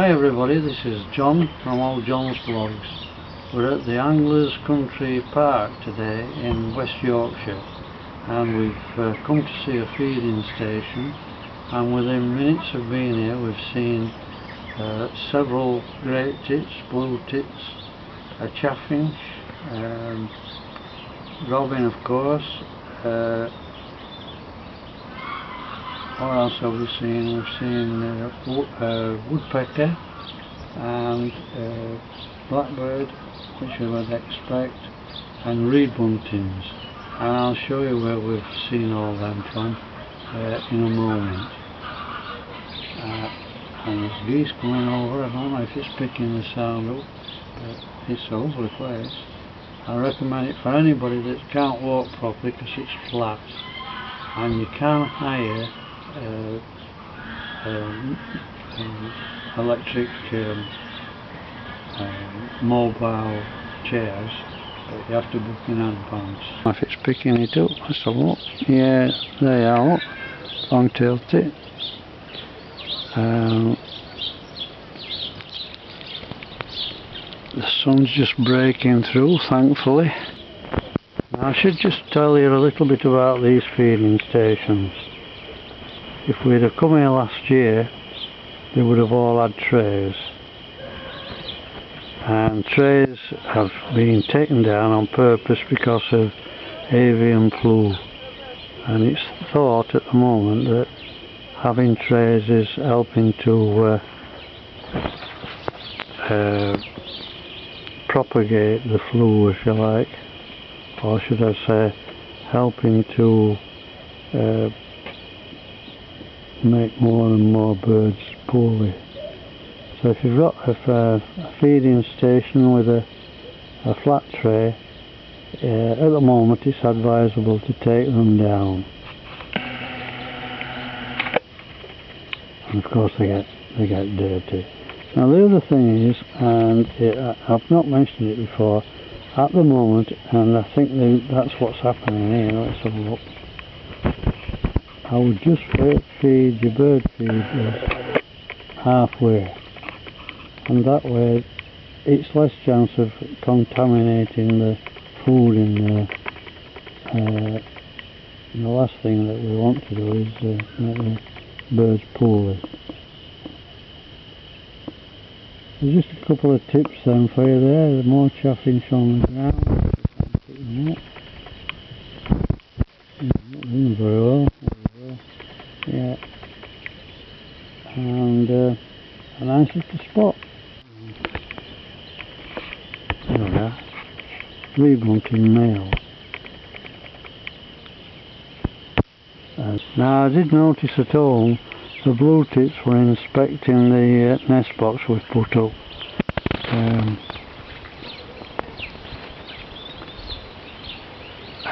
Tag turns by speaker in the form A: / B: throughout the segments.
A: Hi everybody, this is John from Old John's Vlogs. We're at the Anglers Country Park today in West Yorkshire, and we've come to see a feeding station, and within minutes of being here we've seen several great tits, blue tits, a chaffinch, robin of course. What else have we seen? We've seen woodpecker and blackbird, which you would expect, and reed buntings. And I'll show you where we've seen all them from in a moment. And there's geese coming over. I don't know if it's picking the sound up, but it's a lovely place. I recommend it for anybody that can't walk properly because it's flat, and you can hire electric mobile chairs, but you have to book in advance. If it's picking it up, let's have a look. Yeah, they are up. Long-tailed tit. The sun's just breaking through, thankfully. Now, I should just tell you a little bit about these feeding stations. If we'd have come here last year, they would have all had trays. And trays have been taken down on purpose because of avian flu. And it's thought at the moment that having trays is helping to propagate the flu, if you like. Or should I say, helping to make more and more birds poorly. So if you've got a feeding station with a flat tray, at the moment it's advisable to take them down. And of course they get dirty. Now the other thing is, and I've not mentioned it before, at the moment, and I think that's what's happening here. Let's have a look. I would just feed your bird feed halfway, and that way it's less chance of contaminating the food in there. And the last thing that we want to do is make the birds poorly. There's just a couple of tips then for you there. There's more chaffinch on the ground. Not doing very well. Yeah, and a nice little spot. There we are. Rebunting male. Now I did notice at home the blue tits were inspecting the nest box we've put up.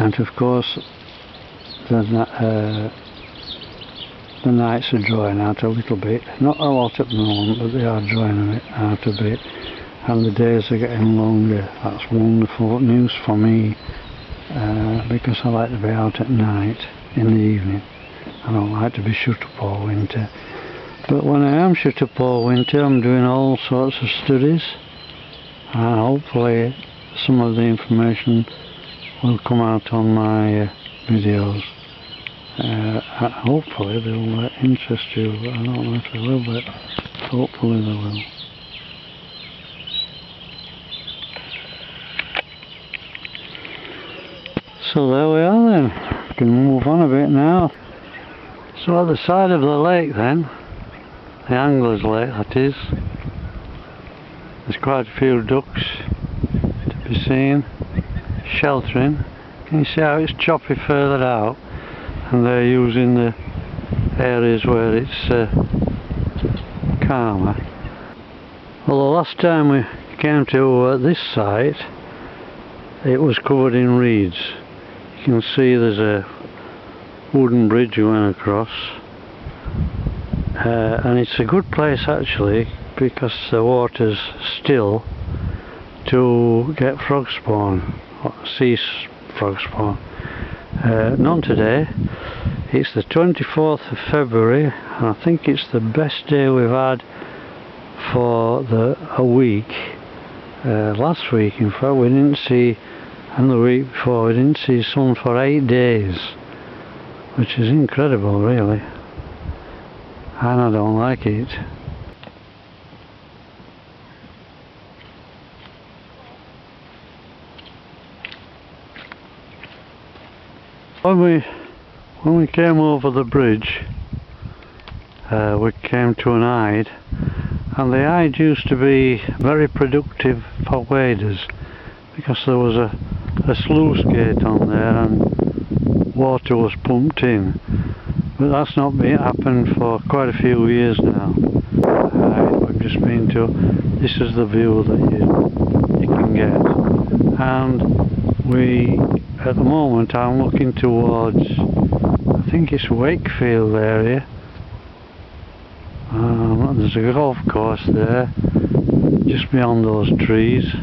A: And of course the nights are drying out a little bit, not a lot at the moment, but they are drying out a bit, and the days are getting longer. That's wonderful news for me, because I like to be out at night in the evening. I don't like to be shut up all winter, but when I am shut up all winter I'm doing all sorts of studies, and hopefully some of the information will come out on my videos. Hopefully they'll interest you. I don't know if they will, but hopefully they will. So there we are then. We can move on a bit now. So at the side of the lake then, the Anglers Lake that is, there's quite a few ducks to be seen, sheltering. Can you see how it's choppy further out? And they're using the areas where it's calmer. Well, the last time we came to this site, it was covered in reeds. You can see there's a wooden bridge we went across, and it's a good place actually because the water's still to get frog spawn, sea frog spawn. None today. It's the 24th of February, and I think it's the best day we've had for a week. Last week, in fact, we didn't see, and the week before, we didn't see sun for 8 days, which is incredible, really, and I don't like it. When we came over the bridge, we came to an hide, and the hide used to be very productive for waders because there was a sluice gate on there and water was pumped in, but that's not been happened for quite a few years now. We've just been to, this is the view that you can get, and at the moment I'm looking towards, I think it's Wakefield area. There's a golf course there, just beyond those trees,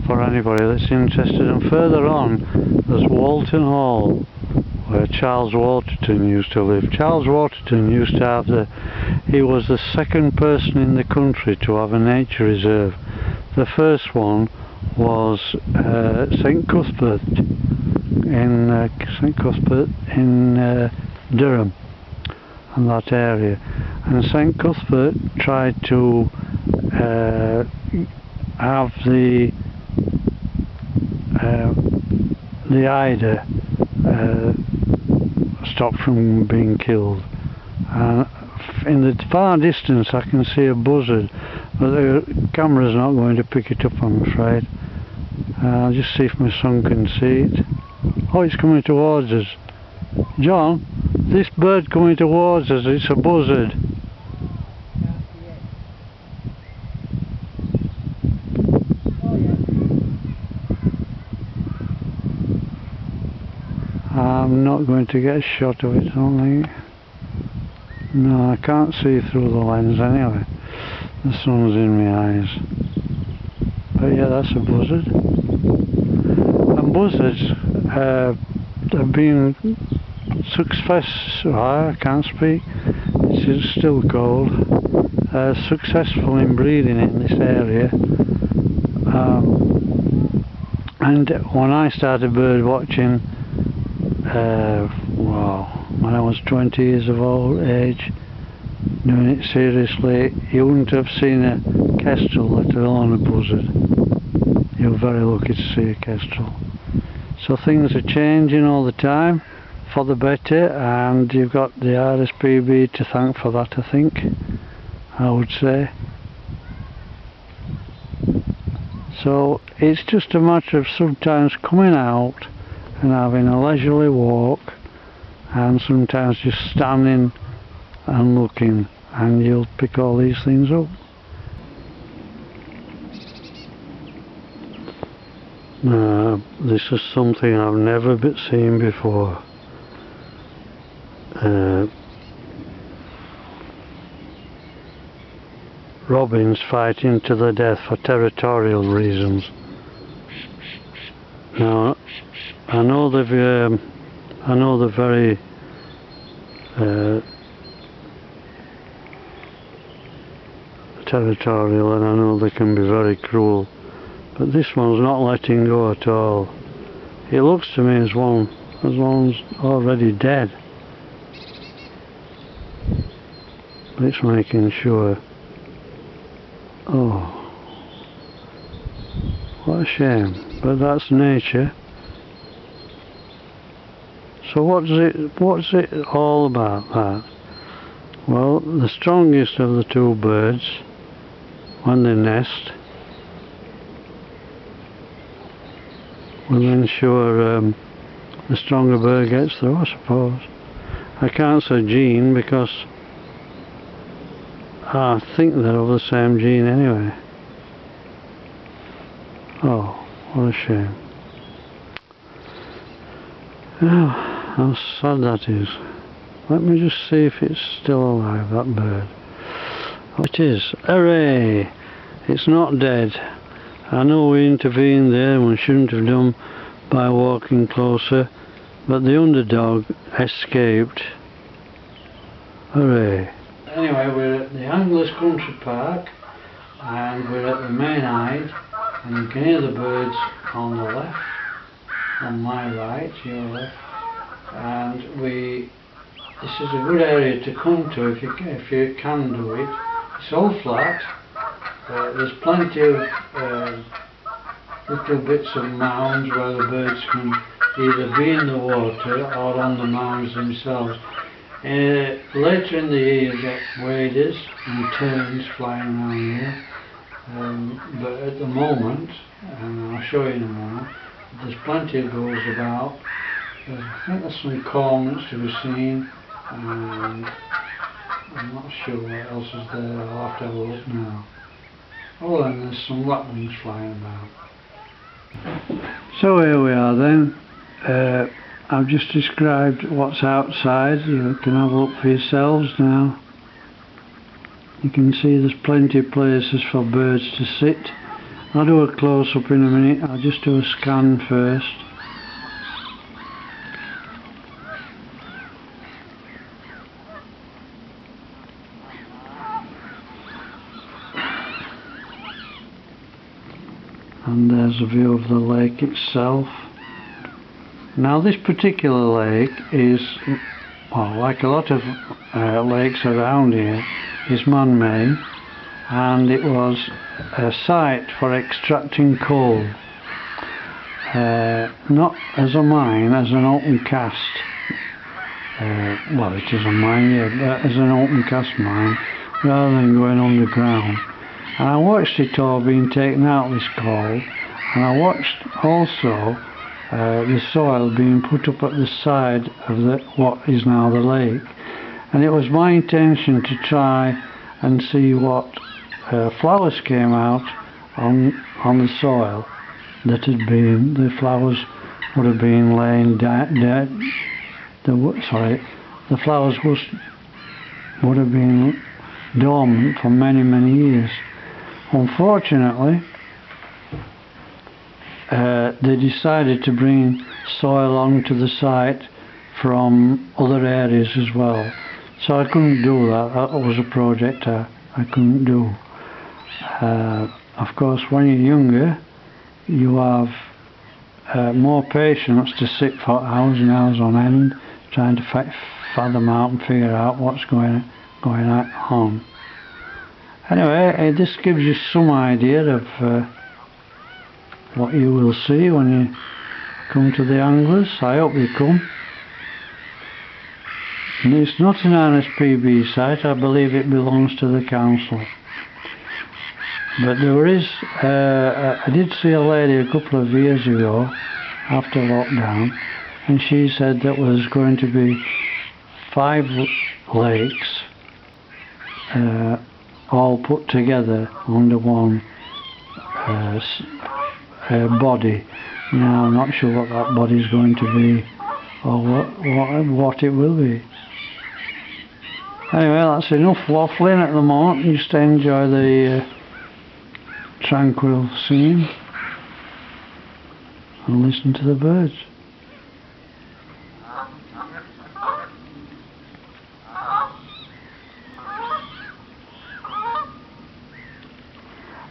A: for anybody that's interested. And further on, there's Walton Hall, where Charles Waterton used to live. Charles Waterton used to have he was the second person in the country to have a nature reserve. The first one was St Cuthbert in Durham and that area, and St Cuthbert tried to have the eider stopped from being killed. In the far distance I can see a buzzard, but the camera's not going to pick it up, I'm afraid. I'll just see if my son can see it. Oh, it's coming towards us. John, this bird coming towards us, it's a buzzard. I'm not going to get a shot of it, I don't think. No, I can't see through the lens anyway. The sun's in my eyes. But yeah, that's a buzzard. And buzzards have been I can't speak, it's still cold, successful in breeding in this area. And when I started bird watching, when I was 20 years of age, doing it seriously, you wouldn't have seen a kestrel, let alone a buzzard. You're very lucky to see a kestrel. So things are changing all the time for the better, and you've got the RSPB to thank for that, I think, I would say. So it's just a matter of sometimes coming out and having a leisurely walk, and sometimes just standing and looking, and you'll pick all these things up. Now, this is something I've never seen before. Robins fighting to the death for territorial reasons. Now, I know they're very territorial, and I know they can be very cruel, but this one's not letting go at all. It looks to me as one's already dead, but it's making sure. Oh, what a shame, but that's nature. So what's it all about, that? Well, the strongest of the two birds, when they nest, will ensure the stronger bird gets through, I suppose. I can't say gene because I think they're of the same gene anyway. Oh, what a shame. Oh, how sad that is. Let me just see if it's still alive, that bird. Oh, it is. Hooray! It's not dead. I know we intervened there and we shouldn't have done by walking closer, but the underdog escaped. Hooray! anyway, we're at the Anglers Country Park, and we're at the main hide, and you can hear the birds on the left, on my right, your left, and this is a good area to come to if you can do it. It's all flat. There's plenty of little bits of mounds where the birds can either be in the water or on the mounds themselves. Later in the year you get waders and terns flying around here, but at the moment, and I'll show you in a moment, there's plenty of gulls about. I think there's some cormorants to be seen, and I'm not sure what else is there. I'll have to have a look now. Oh, and there's some lapwings flying about. So here we are then. I've just described what's outside. You can have a look for yourselves now. You can see there's plenty of places for birds to sit. I'll do a close-up in a minute. I'll just do a scan first. And there's a view of the lake itself. Now this particular lake is, well, like a lot of lakes around here, is man-made, and it was a site for extracting coal. Not as a mine, as an open cast. Well, it is a mine, yeah, but as an open cast mine, rather than going underground. And I watched it all being taken out, this coal, and I watched also the soil being put up at the side of what is now the lake. And it was my intention to try and see what flowers came out on the soil that had been, the flowers would have been laying dead. The flowers would have been dormant for many, many years. Unfortunately, they decided to bring soil onto the site from other areas as well. So I couldn't do that. That was a project I couldn't do. Of course, when you're younger, you have more patience to sit for hours and hours on end, trying to fathom out and figure out what's going on. Anyway, this gives you some idea of what you will see when you come to the Anglers. I hope you come. And it's not an RSPB site. I believe it belongs to the council. But there is, I did see a lady a couple of years ago after lockdown, and she said that was going to be 5 lakes all put together under one body. Now I'm not sure what that body is going to be, or what it will be. Anyway, that's enough waffling at the moment. Just enjoy the tranquil scene and listen to the birds.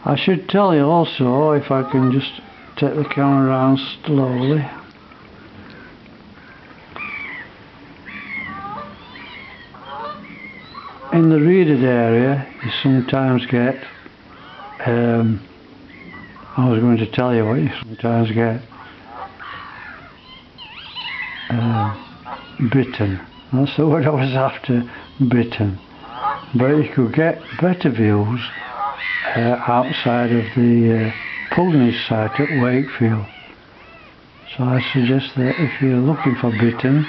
A: I should tell you also, if I can just take the camera around slowly. In the reeded area, you sometimes get, I was going to tell you what you sometimes get, bittern. That's the word I was after, bittern. But you could get better views outside of the Pugney site at Wakefield. So I suggest that if you're looking for bittern,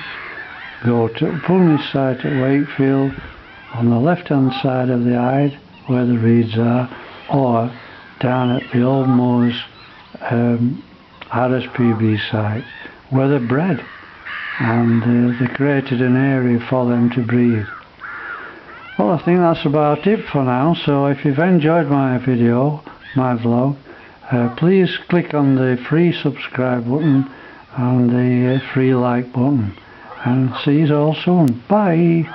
A: go to Pugney site at Wakefield on the left hand side of the hide where the reeds are, or down at the Old Moors RSPB site where they're bred, and they created an area for them to breed. Well, I think that's about it for now. So if you've enjoyed my video, my vlog, please click on the free subscribe button and the free like button, and see you all soon. Bye.